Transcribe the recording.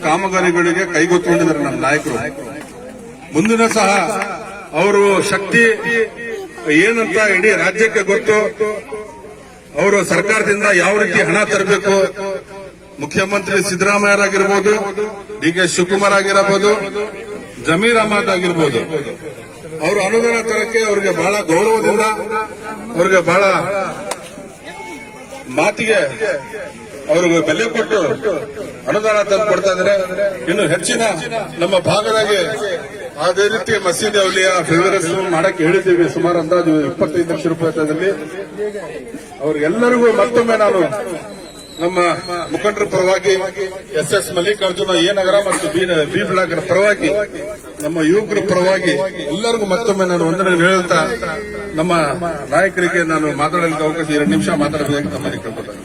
ಕಾಮಗಾರಿಗಳಿಗೆ ಕೈಗೊತ್ತಿದ್ದಾರೆ ನಮ್ಮ ನಾಯಕರು. ಮುಂದಿನ ಸಹ ಅವರು ಶಕ್ತಿ ಏನಂತ ಇಡೀ ರಾಜ್ಯಕ್ಕೆ ಗೊತ್ತು. ಅವರು ಸರ್ಕಾರದಿಂದ ಯಾವ ರೀತಿ ಹಣ ತರಬೇಕು, ಮುಖ್ಯಮಂತ್ರಿ ಸಿದ್ದರಾಮಯ್ಯರಾಗಿರ್ಬೋದು, ಡಿ.ಕೆ. ಶಿವಕುಮಾರ್ ಆಗಿರಬಹುದು, ಜಮೀರ್ ಅಹಮದ್ ಆಗಿರ್ಬೋದು, ಅವರು ಅನುದಾನ ತರಕ್ಕೆ ಅವರಿಗೆ ಬಹಳ ಗೌರವದಿಂದ, ಅವರಿಗೆ ಬಹಳ ಮಾತಿಗೆ ಅವ್ರಿಗೆ ಬೆಲೆ ಕೊಟ್ಟು ಅನುದಾನ ತಂದು ಕೊಡ್ತಾ ಇದ್ದಾರೆ. ಇನ್ನು ಹೆಚ್ಚಿನ ನಮ್ಮ ಭಾಗದಾಗೆ ಅದೇ ರೀತಿ ಮಸೀದಿ ಅವಲಿಯ ಫೇವರೇಟ್ಸ್ ಮಾಡಕ್ಕೆ ಹೇಳಿದ್ದೀವಿ. ಸುಮಾರು ಅಂದಾಜು 25 ಲಕ್ಷ ರೂಪಾಯಿ. ಅವ್ರಿಗೆಲ್ಲರಿಗೂ ಮತ್ತೊಮ್ಮೆ ನಾನು ನಮ್ಮ ಮುಖಂಡರ ಪರವಾಗಿ, ಎಸ್ ಮಲ್ಲಿಕಾರ್ಜುನ ಎ ನಗರ ಮತ್ತು ಬಿ ಬ್ಲಾಕ್ ಪರವಾಗಿ, ನಮ್ಮ ಯುವಕರ ಪರವಾಗಿ ಎಲ್ಲರಿಗೂ ಮತ್ತೊಮ್ಮೆ ನಾನು ವಂದನೆ ಹೇಳ್ತಾ ನಮ್ಮ ನಾಯಕರಿಗೆ ನಾನು ಮಾತಾಡಲಿಕ್ಕೆ ಅವಕಾಶ 2 ನಿಮಿಷ ಮಾತಾಡಬೇಕು. ತಮ್ಮಲ್ಲಿ ಕೇಳ್ಕೊಳ್ತೇನೆ.